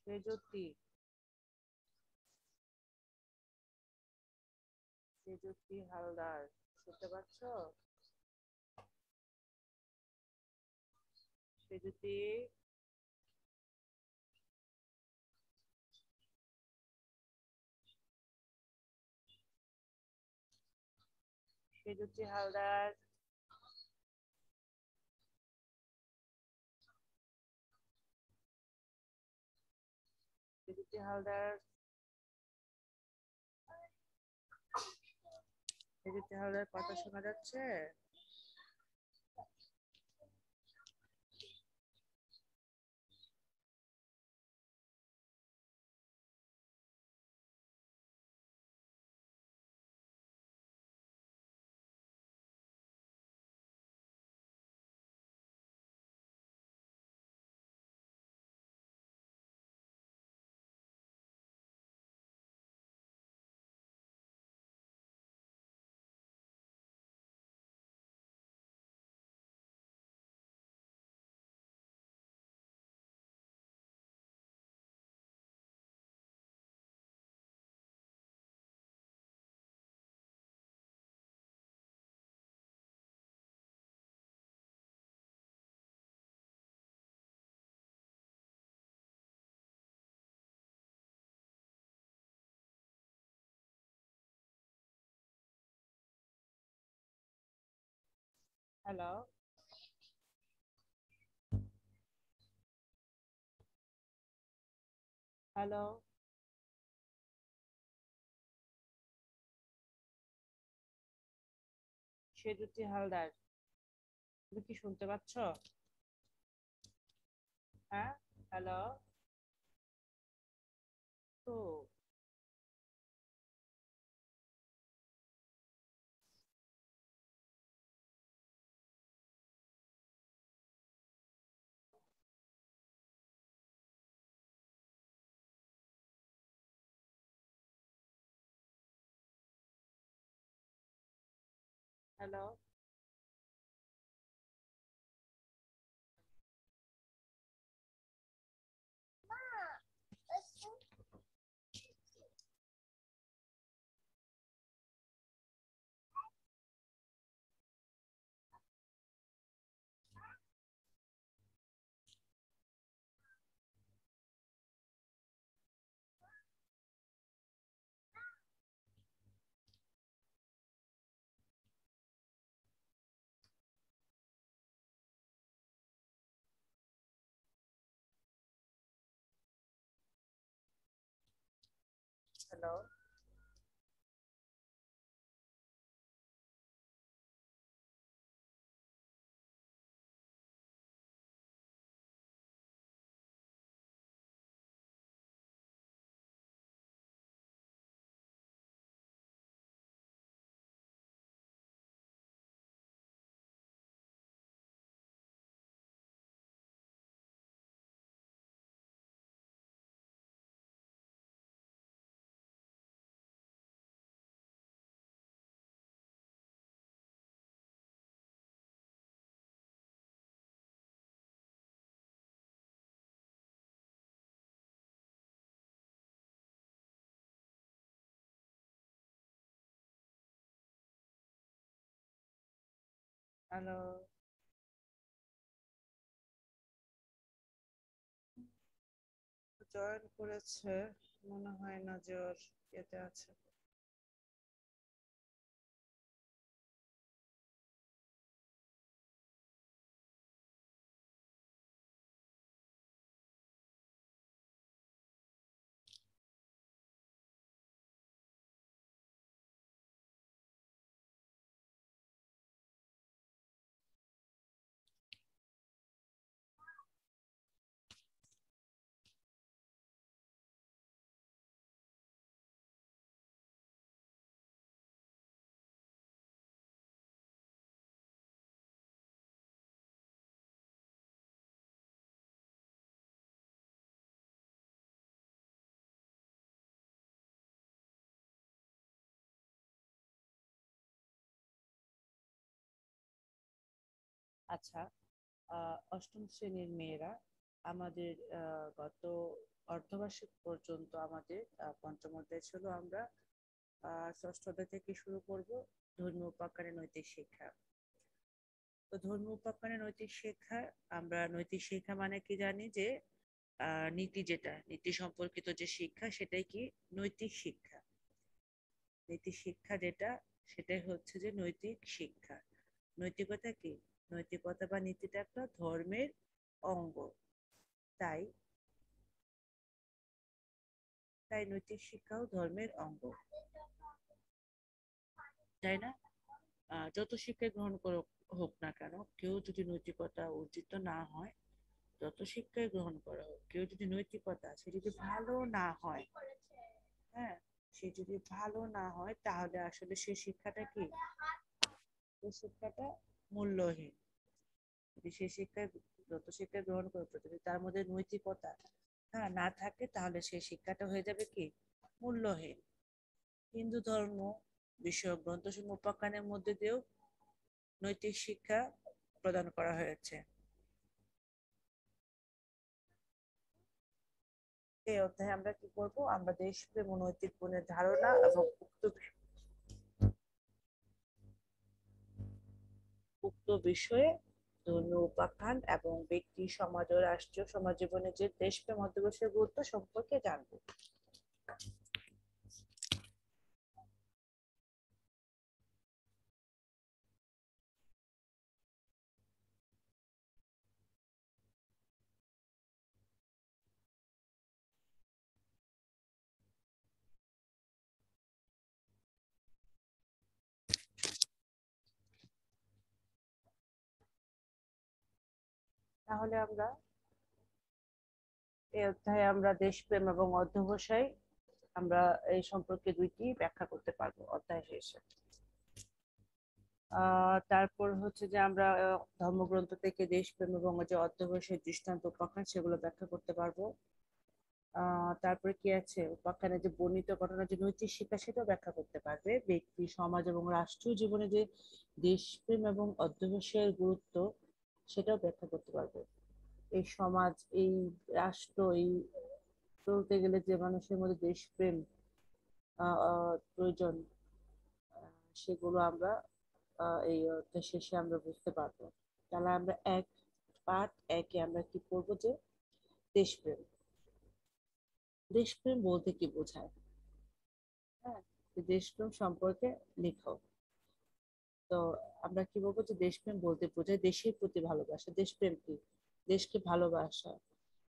সেজুতি সেজুতি হালদার, শুনতে পাচ্ছ? সেজুতি, সেজুতি হালদার, সেজুতি হালদার, সেজুতি হালদার কথা শোনা যাচ্ছে? Hello, hello. সেজুতি হালদার, তুমি কি শুনতে পাচ্ছ? হ্যাঁ, হ্যালো। তো হ্যালো। হ্যালো। হ্যালো। জয়েন করেছে, মনে হয় না যে ওর ইয়েতে আছে। আচ্ছা, অষ্টম শ্রেণীর মেয়েরা আমাদের গত অর্ধবার্ষিক পর্যন্ত আমাদের পঞ্চম অধ্যায় ছিল। আমরা ষষ্ঠ অধ্যায় থেকে শুরু করব ধর্মীয় উপাখ্যানের নৈতিক শিক্ষা। তো ধর্মীয় উপাখ্যানের নৈতিক শিক্ষা, আমরা নৈতিক শিক্ষা মানে কি জানি যে নীতি, যেটা নীতি সম্পর্কিত যে শিক্ষা সেটাই কি নৈতিক শিক্ষা। নীতি শিক্ষা যেটা, সেটাই হচ্ছে যে নৈতিক শিক্ষা। নৈতিকতা কি? নৈতিকতা বা নীতিটা একটা ধর্মের অঙ্গ। তাই তাই নৈতিক শিক্ষাও ধর্মের অঙ্গ, তাই না? যত শিক্ষা গ্রহণ করো হোক না কেন, কেউ যদি নৈতিকতা অর্জিত না হয়, যত শিক্ষাই গ্রহণ করা হোক, কেউ যদি নৈতিকতা সে যদি ভালো না হয়, হ্যাঁ, সে যদি ভালো না হয়, তাহলে আসলে সে শিক্ষাটা কি, সেই শিক্ষাটা মূল্যহীন। যদি সে শিক্ষায়, যত শিক্ষা গ্রহণ করতো, যদি তার মধ্যে নৈতিকতা না থাকে, তাহলে সেই শিক্ষাটা হয়ে যাবে কি মূল্যহীন। হিন্দু ধর্ম বিষয়ক গ্রন্থসমূহ উপাখ্যানের মধ্যে দিয়েও নৈতিক শিক্ষা প্রদান করা হয়েছে। এই অধ্যায়ে আমরা কি করব? আমরা দেশপ্রেম ও নৈতিক গুণের ধারণা এবং উক্ত বিষয়ে ধর্মীয় উপাখ্যান এবং ব্যক্তি, সমাজ ও রাষ্ট্রীয় সমাজ জীবনে যে দেশপ্রেম অধ্যবসায়ের গুরুত্ব সম্পর্কে জানবো। তাহলে আমরা এই অধ্যায়ে আমরা দেশপ্রেম এবং অধ্যবসায় আমরা এই সম্পর্কে দুইটি ব্যাখ্যা করতে পারবো অধ্যায় শেষে। তারপর হচ্ছে যে আমরা ধর্মগ্রন্থ থেকে দেশপ্রেম এবং যে অধ্যবসায়ের দৃষ্টান্ত উপাখ্যান সেগুলো ব্যাখ্যা করতে পারবো। তারপরে কি আছে, উপাখ্যানে যে বর্ণিত ঘটনা যে নৈতিক শিক্ষা সেটাও ব্যাখ্যা করতে পারবে। ব্যক্তি, সমাজ এবং রাষ্ট্রীয় জীবনে যে দেশপ্রেম এবং অধ্যবসায়ের গুরুত্ব সেটাও ব্যাখ্যা করতে পারবে। এই সমাজ, এই রাষ্ট্র, এই চলতে গেলে যে মানুষের মধ্যে দেশপ্রেম প্রয়োজন, সেগুলো আমরা এই অধ্যায় শেষে আমরা বুঝতে পারবো। তাহলে আমরা পার্ট একে আমরা কি করবো, যে দেশপ্রেম। দেশপ্রেম বলতে কি বোঝায়? হ্যাঁ, দেশপ্রেম সম্পর্কে লিখো। তো আমরা কি বলবো, যে দেশপ্রেম বলতে বোঝায় দেশের প্রতি ভালোবাসা। দেশপ্রেম কি? দেশকে ভালোবাসা।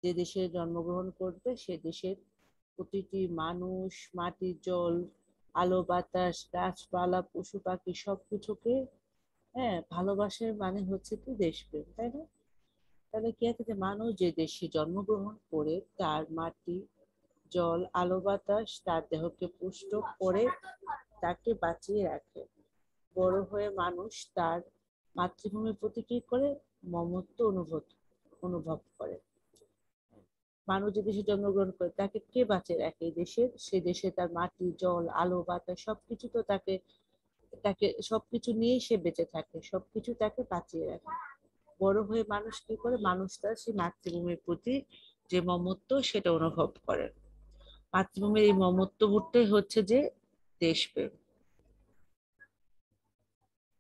যে দেশে জন্মগ্রহণ করবে সে দেশের প্রতিটি মানুষ, মাটি, জল, আলো, বাতাস, গাছপালা, পশু পাখি সবকিছুকে ভালোবাসার মানে হচ্ছে কি দেশপ্রেম, তাই না? তাহলে কি আছে, যে মানুষ যে দেশে জন্মগ্রহণ করে তার মাটি, জল, আলো, বাতাস তার দেহকে পুষ্ট করে তাকে বাঁচিয়ে রাখে। বড় হয়ে মানুষ তার মাতৃভূমির প্রতি কি করে, মমত্ব অনুভব করে। মানুষ যে দেশে জন্মগ্রহণ করে তাকে কে বাঁচিয়ে রাখে? দেশের, সে দেশে তার মাটি, জল, আলো, বাতাস সবকিছু তো তাকে তাকে সবকিছু নিয়েই সে বেঁচে থাকে, সবকিছু তাকে বাঁচিয়ে রাখে। বড় হয়ে মানুষ কি করে, মানুষ তার সেই মাতৃভূমির প্রতি যে মমত্ব সেটা অনুভব করে। মাতৃভূমির এই মমত্ব বোধটাই হচ্ছে যে দেশপ্রেম।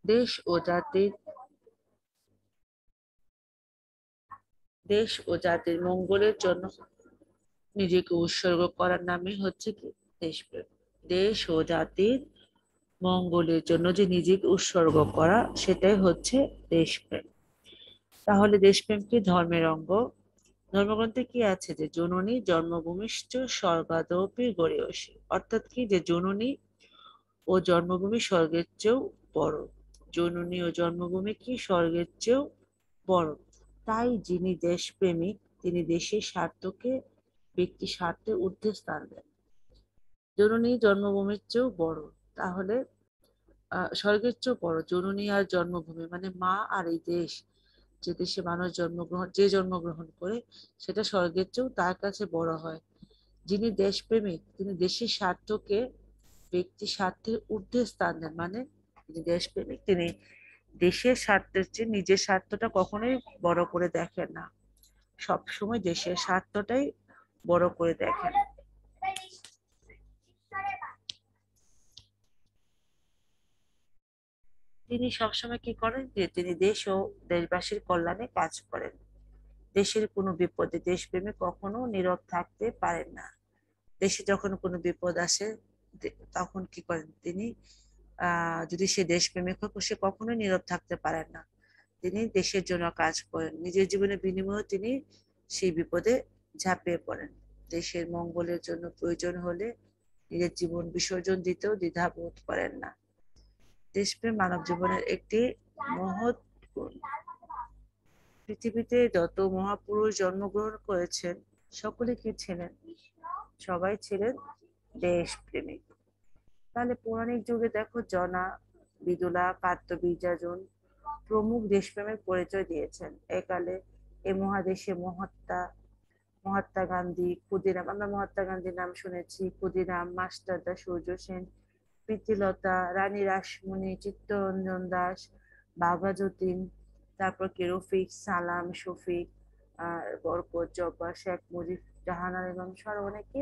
দেশ ও জাতির দেশ ও জাতির মঙ্গলের জন্য নিজেকে উৎসর্গ করার নামে হচ্ছে কি দেশপ্রেম। দেশ ও জাতির মঙ্গলের জন্য যে নিজেকে উৎসর্গ করা, সেটাই হচ্ছে দেশপ্রেম। তাহলে দেশপ্রেম কি ধর্মের অঙ্গ? ধর্মগ্রন্থে কি আছে, যে জননী জন্মভূমিশ্চ স্বর্গাদপি গরীয়সী, অর্থাৎ কি, যে জননী ও জন্মভূমি স্বর্গের চেয়েও বড়। জননী ও জন্মভূমি কি স্বর্গের চেয়েও বড়। তাই যিনি দেশপ্রেমিক তিনি দেশের স্বার্থকে ব্যক্তি স্বার্থের ঊর্ধ্বে স্থান দেন। জননী জন্মভূমির চেয়েও বড়, তাহলে স্বর্গের চেয়েও বড় জননী আর জন্মভূমি, মানে মা আর এই দেশ, যে দেশে মানুষ জন্মগ্রহণ করে সেটা স্বর্গের চেয়েও তার কাছে বড় হয়। যিনি দেশপ্রেমিক তিনি দেশের স্বার্থকে ব্যক্তি স্বার্থের ঊর্ধ্বে স্থান দেন, মানে যিনি দেশপ্রেমিক তিনি দেশের স্বার্থের চেয়ে নিজের স্বার্থটা কখনোই বড় করে দেখেন না। সবসময় দেশের স্বার্থটাই বড় করে দেখেন। তিনি সবসময় কি করেন যে তিনি দেশ ও দেশবাসীর কল্যাণে কাজ করেন। দেশের কোনো বিপদে দেশপ্রেমে কখনো নীরব থাকতে পারেন না। দেশে যখন কোনো বিপদ আসে তখন কি করেন তিনি, যদি সে দেশপ্রেমিক হোক সে কখনোই নীরব থাকতে পারেন না। তিনি দেশের জন্য কাজ করেন, নিজের জীবনের বিনিময়ে তিনি সেই বিপদে ঝাঁপিয়ে পড়েন। দেশের মঙ্গলের জন্য প্রয়োজন হলে নিজের জীবন বিসর্জন দিতেও দ্বিধাবোধ করেন না। দেশপ্রেম মানব জীবনের একটি মহৎ গুণ। পৃথিবীতে যত মহাপুরুষ জন্মগ্রহণ করেছেন সকলে কি ছিলেন? সবাই ছিলেন দেশপ্রেমিক। তাহলে পৌরাণিক যুগে দেখো জনা, বিদুলা, কার্তবীর্যার্জুন প্রমুখ দেশপ্রেমের পরিচয় দিয়েছেন। একালে এ মহাদেশে মহাত্মা গান্ধী, ক্ষুদিরাম, আমরা মহাত্মা গান্ধীর নাম শুনেছি, ক্ষুদিরাম, মাস্টারদা সূর্য সেন, প্রীতিলতা, রানী রাসমণি, চিত্তরঞ্জন দাস, বাঘা যতীন, তারপর কি রফিক, সালাম, শফিক, বরকত, জব্বার, শেখ মুজিব, জাহানারা এবং আরো অনেকে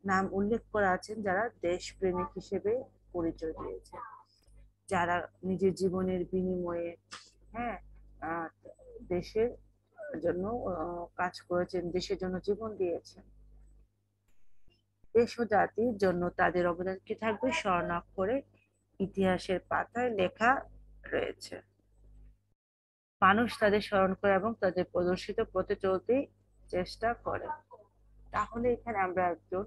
নাম উল্লেখ করা আছেন যারা দেশপ্রেমিক হিসেবে পরিচয় দিয়েছেন, যারা নিজের জীবনের বিনিময়ে, হ্যাঁ, আহ, দেশের জন্য কাজ করেছেন, দেশের জন্য জীবন দিয়েছেন। দেশ ও জাতির জন্য তাদের অবদান কি থাকবে স্বর্ণাক্ষরে ইতিহাসের পাতায় লেখা রয়েছে। মানুষ তাদের স্মরণ করে এবং তাদের প্রদর্শিত পথে চলতে চেষ্টা করে। তাহলে এখানে আমরা একজন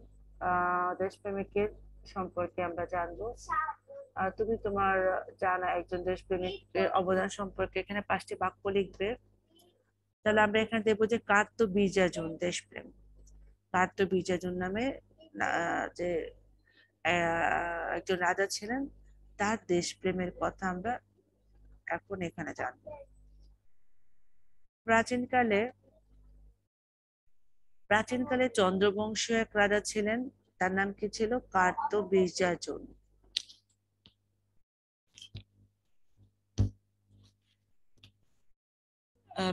দেশপ্রেমিকের সম্পর্কে আমরা জানবো। তুমি তোমার জানা একজন দেশপ্রেমিকের অবদান সম্পর্কে এখানে 5টি বাক্য লিখবে। তাহলে আমরা এখানে দেখবো যে কার্তবীর্যার্জুন দেশপ্রেম। কার্তবীর্যার্জুন নামে যে একজন রাজা ছিলেন, তার দেশপ্রেমের কথা আমরা এখন এখানে জানবো। প্রাচীনকালে প্রাচীনকালে চন্দ্রবংশীয় এক রাজা ছিলেন, তার নাম কি ছিল? কার্তবীর্যার্জুন।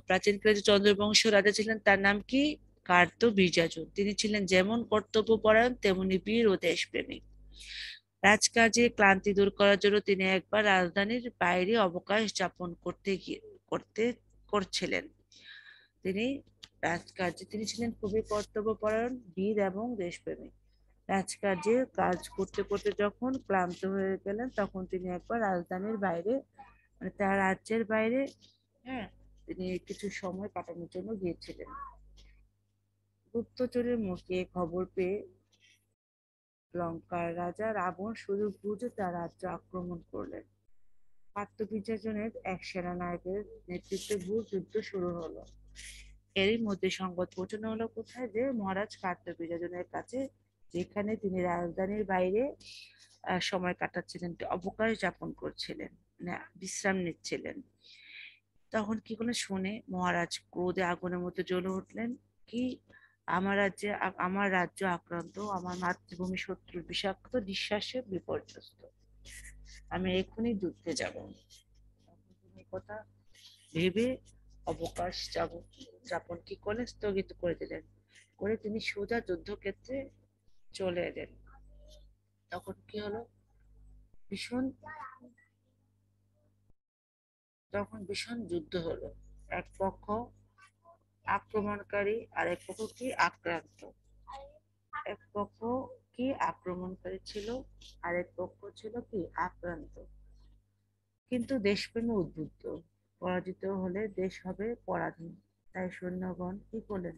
প্রাচীনকালে যে চন্দ্রবংশীয় রাজা ছিলেন তার নাম কি? কার্তবীর্যার্জুন। তিনি ছিলেন যেমন কর্তব্যপরায়ণ তেমনি বীর ও দেশপ্রেমিক। রাজকার্যে ক্লান্তি দূর করার জন্য তিনি একবার রাজধানীর বাইরে অবকাশ যাপন করতে করছিলেন। তিনি রাজকার্যে তিনি ছিলেন খুবই কর্তব্যপরায়ণ, বীর এবং দেশপ্রেমিক। রাজকার্যে কাজ করতে করতে যখন ক্লান্ত হয়ে গেলেন তখন তিনি একবার রাজধানীর বাইরে, মানে তার রাজ্যের বাইরে, হ্যাঁ, তিনি কিছু সময় কাটানোর জন্য গিয়েছিলেন। গুপ্তচরের মুখে খবর পেয়ে লঙ্কার রাজা রাবণ সুযোগ বুঝে তার রাজ্য আক্রমণ করলেন। কার্তবীর্যার্জুনের এক সেনানায়কের নেতৃত্বে ভূ যুদ্ধ শুরু হলো। এরই মধ্যে সংবাদ পৌঁছানো হলো কোথায়? যে মহারাজ কার্তবীর্যার্জুনের কাছে, যেখানে তিনি রাজধানীর বাইরে সময় কাটাচ্ছিলেন, অবকাশ যাপন করছিলেন, মানে বিশ্রাম নিচ্ছিলেন। তখন কি করলেন? শুনে মহারাজ ক্রোধে আগুনের মতো জ্বলে উঠলেন। কি? আমার রাজ্য আক্রান্ত, আমার মাতৃভূমি শত্রুর বিষাক্ত নিঃশ্বাসে বিপর্যস্ত, আমি এক্ষুনি যুদ্ধে যাব। কথা ভেবে অবকাশ যাপন কি করলেন? স্থগিত করে দিলেন। করে তিনি সোজা যুদ্ধক্ষেত্রে চলে এলেন। তখন কি হলো? ভীষণ তখন ভীষণ যুদ্ধ হলো। এক পক্ষ আক্রমণকারী আর এক পক্ষ কি আক্রান্ত। এক পক্ষ কি আক্রমণকারী ছিল, আর এক পক্ষ ছিল কি আক্রান্ত। কিন্তু দেশপ্রেমে উদ্বুদ্ধ, পরাজিত হলে দেশ হবে পরাধীন। তাই সৈন্যগণ কি করলেন?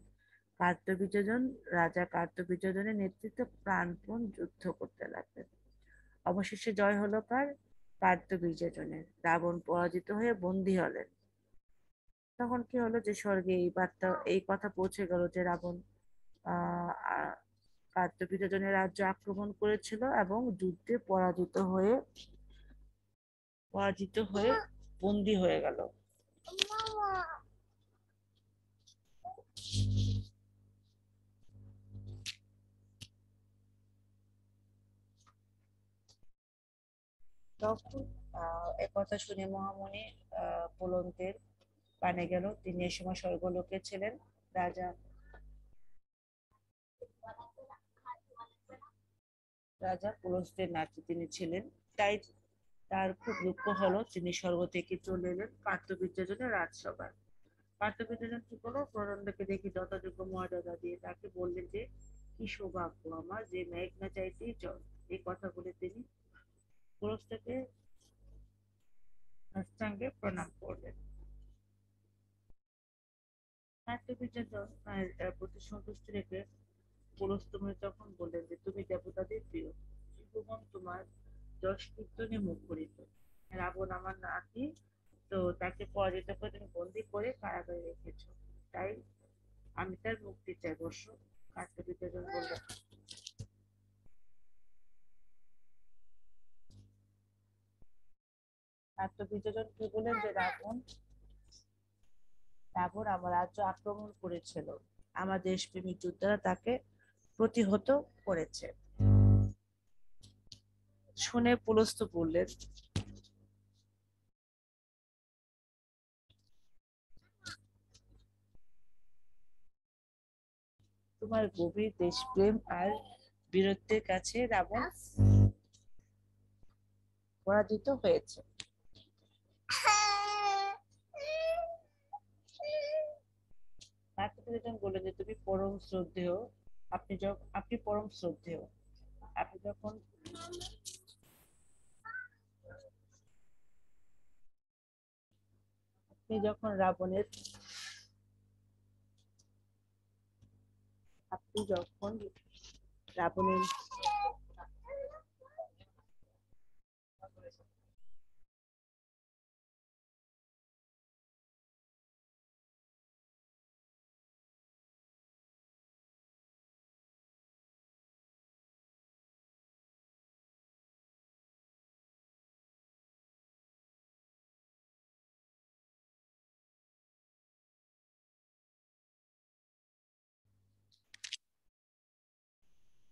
রাজা কার্তবীর্যার্জুনের নেতৃত্বে প্রাণপণ যুদ্ধ করতে লাগলেন। অবশেষে জয় হলো কার? কার্তবীর্যার্জুনের। রাবণ পরাজিত হয়ে বন্দী হলেন। তখন কি হলো? যে স্বর্গে এই কথা পৌঁছে গেল যে রাবণ আহ কার্তবীর্যার্জুনের রাজ্য আক্রমণ করেছিল এবং যুদ্ধে পরাজিত হয়ে বন্দী হয়ে গেল। তখন একথা শুনে মহামুনি পুলন্তের কানে গেল। তিনি এ সময় স্বর্গলোকে ছিলেন। রাজা রাজা পুলস্ত্যের নাতি তিনি ছিলেন। তাই তার খুব দুঃখ হলো, তিনি স্বর্গ থেকে চলে এলেন কার্তবীর্যজনের রাজসভায়। কার্তবীর্যজন কি করলো, প্রণন্দকে দেখে যথাযোগ্য মর্যাদা দিয়ে তাকে বললেন যে, কি সৌভাগ্য আমার যে মেঘ না চাইতেই জল। এই কথা বলে তিনি পুলস্ত্যকে সাষ্টাঙ্গে প্রণাম করলেন। কার্তবীর্যজন তার প্রতি সন্তুষ্টি রেখে পুলস্ত্যকে তখন বললেন যে, তুমি দেবতাদের প্রিয়, ত্রিভুবন তোমার যশ কীর্তনে মুখরিত। রাবণ আমার নাতি, তো তাকে পরাজিত করে তুমি বন্দি করে কারাগারে রেখেছো, তাই আমি তার মুক্তি চাই বর্ষ। কার্তবীর্যজন বললেন। কার্তবীর্যজন কি বললেন যে, রাবণ রাবণ আমার রাজ্য আক্রমণ করেছিল, আমার দেশপ্রেমিক যোদ্ধারা তাকে প্রতিহত করেছে। শুনে পুলস্ত্য বললেন, তোমার গভীর দেশপ্রেম আর বীরত্বের কাছে রাবণ পরাজিত হয়েছে। কার্তিকেয়ন বললেন যে, তুমি পরম শ্রদ্ধেয়, আপনি পরম শ্রদ্ধেয়। আপনি যখন আপনি যখন রাবণের আপনি যখন রাবণের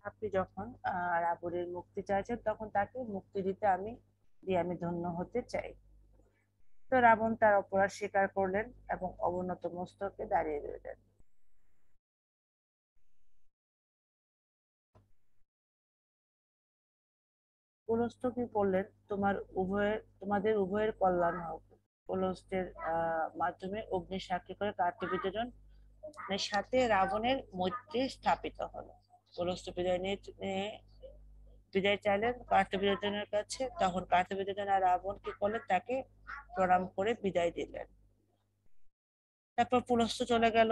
আপনি যখন রাবণের মুক্তি চাইছেন, তখন তাকে মুক্তি দিতে আমি ধন্য হতে চাই। তো রাবণ তার অপরাধ স্বীকার করলেন এবং অবনত মস্তকে দাঁড়িয়ে রইলেন। পুলস্ত্য কি করলেন, তোমাদের উভয়ের কল্যাণ হোক। পুলস্ত্যের মাধ্যমে অগ্নি সাক্ষী করে কার্তিবীর্যজন সাথে রাবণের মৈত্রী স্থাপিত হলো। পুলস্ত্য বিদায় চাইলেন কার্তিবীর্যজনের কাছে। তখন কার্তিবীর্যজন আর রাবণ কি করলেন, তাকে প্রণাম করে বিদায় দিলেন। তারপর পুলস্ত্য চলে গেল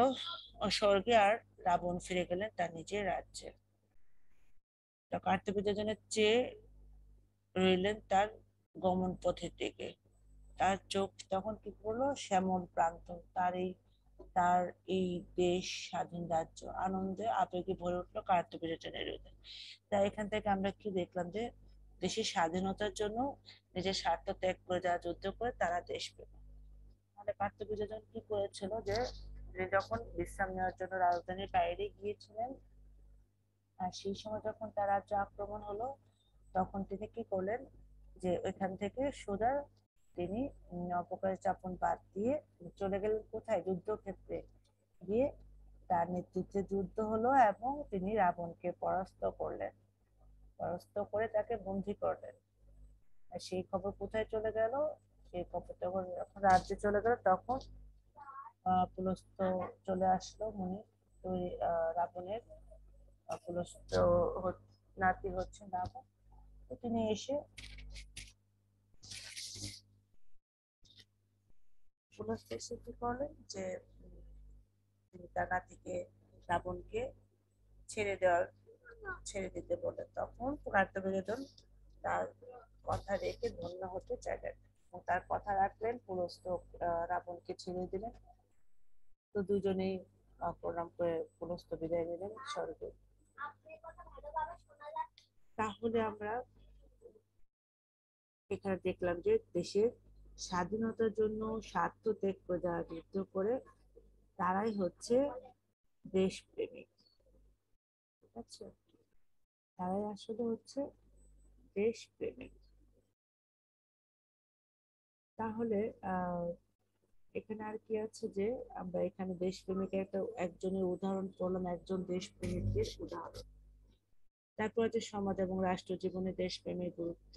স্বর্গে, আর রাবণ ফিরে গেলেন তার নিজের রাজ্যে। তো কার্তিবীর্যজনের চেয়ে রইলেন তার গমন পথের দিকে। তার চোখ তখন কি করলো, শ্যামল প্রান্ত, তার এই দেশ স্বাধীন রাজ্য আনন্দে আবেগে ভরে উঠলো কার্তিবীর্যজনের হৃদয়। তাই এখান থেকে আমরা কি দেখলাম, যে দেশের স্বাধীনতার জন্য নিজের স্বার্থ ত্যাগ করে যারা যুদ্ধ করে তারা দেশপ্রেম। মানে কার্তিবীর্যজন কি করেছিল, যে যে যখন বিশ্রাম নেওয়ার জন্য রাজধানীর বাইরে গিয়েছিলেন, আর সেই সময় যখন তার রাজ্য আক্রমণ হলো, তখন তিনি কি করলেন, যে ওইখান থেকে সোজা তিনি অপকারের চাপন বাদ দিয়ে চলে গেলেন কোথায়, যুদ্ধক্ষেত্রে গিয়ে তার নেতৃত্বে যুদ্ধ হলো এবং তিনি রাবণকে পরাস্ত করে তাকে বন্দী করলেন। আর সেই খবর কোথায় চলে গেল, সেই খবর যখন রাজ্যে চলে গেল, তখন পুলস্ত্য চলে আসলো মুনি, ওই রাবণের পুলস্ত্য নাতি হচ্ছেন রাবণ। তো তিনি এসে পুলস্ত্য এসে কি করলেন, যে তিনি তার নাতিকে রাবণকে ছেড়ে দেওয়ার ছেড়ে দিতে বললেন। তখন কার্তিকেয়ন তার কথা রেখে ধন্য হতে চাইলেন এবং তার কথা রাখলেন। পুলস্ত্য রাবণকে ছেড়ে দিলেন। তো দুজনেই প্রণাম করে পুলস্ত্য বিদায় নিলেন স্বর্গে। তাহলে আমরা এখানে দেখলাম যে দেশের স্বাধীনতার জন্য স্বার্থ ত্যাগ করে যারা যুদ্ধ করে, তারাই হচ্ছে দেশপ্রেমিক। ঠিক আছে, তারাই আসলে হচ্ছে দেশপ্রেমিক। তাহলে আহ এখানে আর কি আছে যে আমরা এখানে দেশপ্রেমিকের একজনের উদাহরণ পড়লাম, একজন দেশপ্রেমিকের উদাহরণ। তারপর আছে সমাজ এবং রাষ্ট্র জীবনে দেশপ্রেমের গুরুত্ব।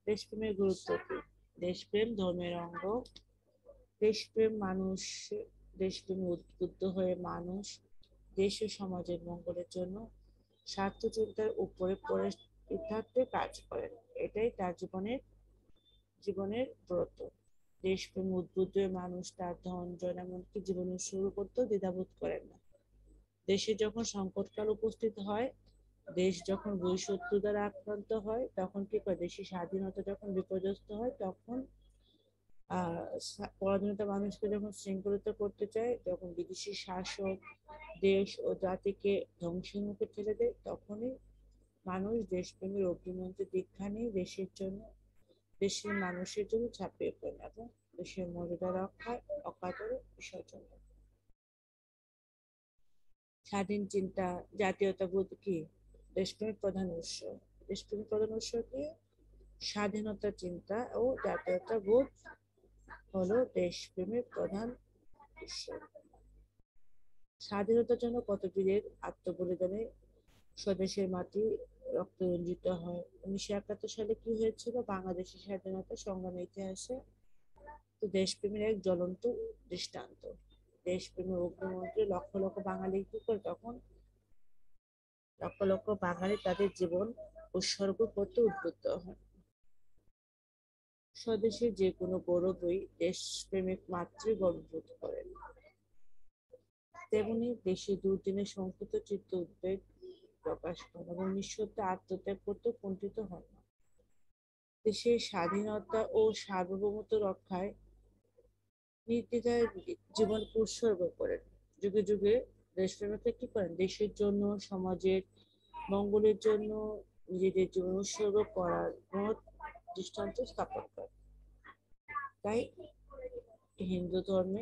দেশপ্রেমের গুরুত্ব কি? দেশপ্রেম ধর্মের অঙ্গ। দেশপ্রেম মানুষ দেশপ্রেমে উদ্বুদ্ধ হয়ে মানুষ দেশ ও সমাজের মঙ্গলের জন্য স্বার্থ চিন্তার উপরে পরিতার্থে কাজ করেন। এটাই তার জীবনের ব্রত। দেশপ্রেমে উদ্বুদ্ধ হয়ে মানুষ তার ধন জন এমনকি জীবন শুরু করতেও দ্বিধাবোধ করেন না। দেশে যখন সংকটকাল উপস্থিত হয়, দেশ যখন বহিঃশত্রু দ্বারা আক্রান্ত হয়, তখন কি করে, দেশের স্বাধীনতা যখন বিপর্যস্ত হয়, তখন পরাধীনতা মানুষকে যখন শৃঙ্খলিত করতে চায়, যখন বিদেশি শাসক দেশ ও জাতিকে ধ্বংসের মুখে ঠেলে দেয়, তখনই মানুষ দেশপ্রেমের অগ্নিমন্ত্রে দীক্ষা নিয়ে দেশের জন্য, দেশের মানুষের জন্য ঝাঁপিয়ে পড়েন এবং দেশের মর্যাদা রক্ষায় অকাতরে বিসর্জন দেন। স্বাধীন চিন্তা, জাতীয়তাবোধ কি? দেশপ্রেমের প্রধান উৎস। দেশপ্রেমের প্রধান উৎস কি? স্বাধীনতা চিন্তা ও জাতীয়তাবোধ হলো দেশপ্রেমের প্রধান উৎস। স্বাধীনতার জন্য কত বীরের আত্মবলিদানে স্বদেশের মাটি রক্ত রঞ্জিত হয়। 1971 সালে কি হয়েছিল বাংলাদেশের স্বাধীনতা সংগ্রামের ইতিহাসে? তো দেশপ্রেমের এক জ্বলন্ত দৃষ্টান্ত। দেশপ্রেমের অগ্নিমন্ত্রী লক্ষ লক্ষ বাঙালি কি করে তখন, লক্ষ লক্ষ বাঙালি তাদের জীবন উৎসর্গ করতে উদ্বুদ্ধ হন। স্বদেশের যে কোনো গৌরবই দেশপ্রেমিক মাতৃ গর্ববোধ করেন। তেমনি দেশে দুর্দিনে সংকুচিত চিত্ত উদ্বেগ প্রকাশ করেন এবং নিঃশব্দে আত্মত্যাগ করতে কুণ্ঠিত হন না। দেশের স্বাধীনতা ও সার্বভৌমত্ব রক্ষায় নির্দ্বিধায় জীবনকে উৎসর্গ করেন। যুগে যুগে দেশপ্রেমিকরা কি করেন, দেশের জন্য, সমাজের মঙ্গলের জন্য নিজেদের জীবন উৎসর্গ করার মহৎ দৃষ্টান্ত স্থাপন করেন। তাই হিন্দু ধর্মে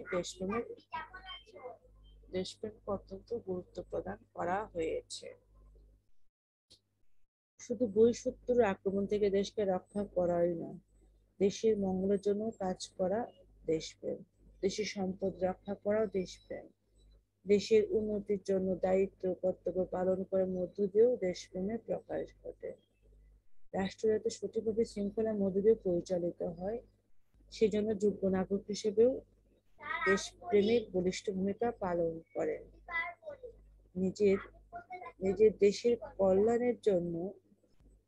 দেশপ্রেমকে অত্যন্ত গুরুত্ব প্রদান করা হয়েছে। শুধু বহিঃশত্রুর আক্রমণ থেকে দেশকে রক্ষা করাই নয়, দেশের মঙ্গলের জন্য কাজ করা দেশপ্রেম। দেশের সম্পদ রক্ষা করাও দেশপ্রেম। দেশের উন্নতির জন্য দায়িত্ব কর্তব্য পালন করার মধ্য দিয়েও দেশপ্রেমের প্রকাশ ঘটে। রাষ্ট্র যাতে সঠিকভাবে শৃঙ্খলার মধ্য দিয়ে পরিচালিত হয়, সেজন্য যোগ্য নাগরিক হিসেবেও দেশপ্রেমিক বলিষ্ঠ ভূমিকা পালন করেন। নিজের নিজের দেশের কল্যাণের জন্য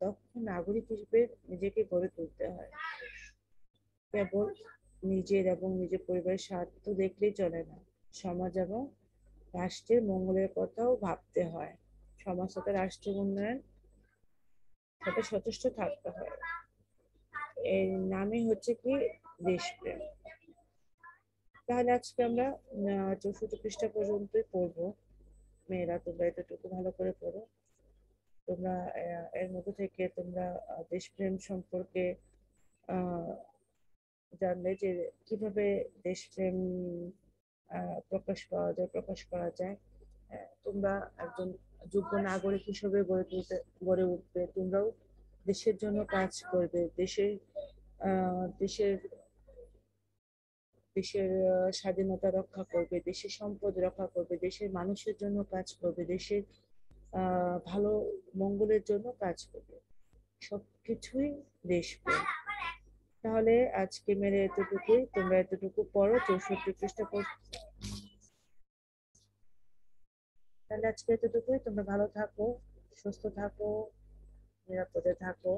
দক্ষ নাগরিক হিসেবে নিজেকে গড়ে তুলতে হয়। কেবল নিজের এবং নিজের পরিবারের স্বার্থ দেখলেই চলে না, সমাজ এবং রাষ্ট্রের মঙ্গলের কথাও ভাবতে হয়। সমাজ তথা রাষ্ট্রের উন্নয়ন সাথে সচেষ্ট থাকতে হয়। এর নামই হচ্ছে কি দেশপ্রেম। তাহলে আজকে আমরা 64 পৃষ্ঠা পর্যন্তই পড়বো। মেয়েরা তোমরা এতটুকু ভালো করে পড়ো। তোমরা এর মধ্যে থেকে তোমরা দেশপ্রেম সম্পর্কে আহ জানলে যে কিভাবে দেশপ্রেম প্রকাশ করা যায়। তোমরা একজন যোগ্য নাগরিক হিসেবে গড়ে উঠবে। তোমরাও দেশের জন্য কাজ করবে, আহ দেশের দেশের স্বাধীনতা রক্ষা করবে, দেশের সম্পদ রক্ষা করবে, দেশের মানুষের জন্য কাজ করবে, দেশের ভালো মঙ্গলের জন্য কাজ করবে। সবকিছুই দেশপ্রেম। তাহলে আজকে মেরে এতটুকুই, তোমরা এতটুকু পড়ো। 64 পৃষ্ঠা তাহলে আজকে এতটুকুই। তোমরা ভালো থাকো, সুস্থ থাকো, নিরাপদে থাকো।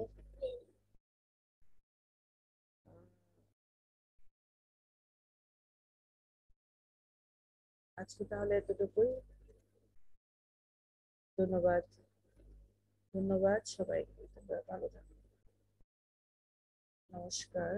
আজকে তাহলে এতটুকুই। ধন্যবাদ। ধন্যবাদ সবাইকে। তোমরা ভালো থাকো। নমস্কার।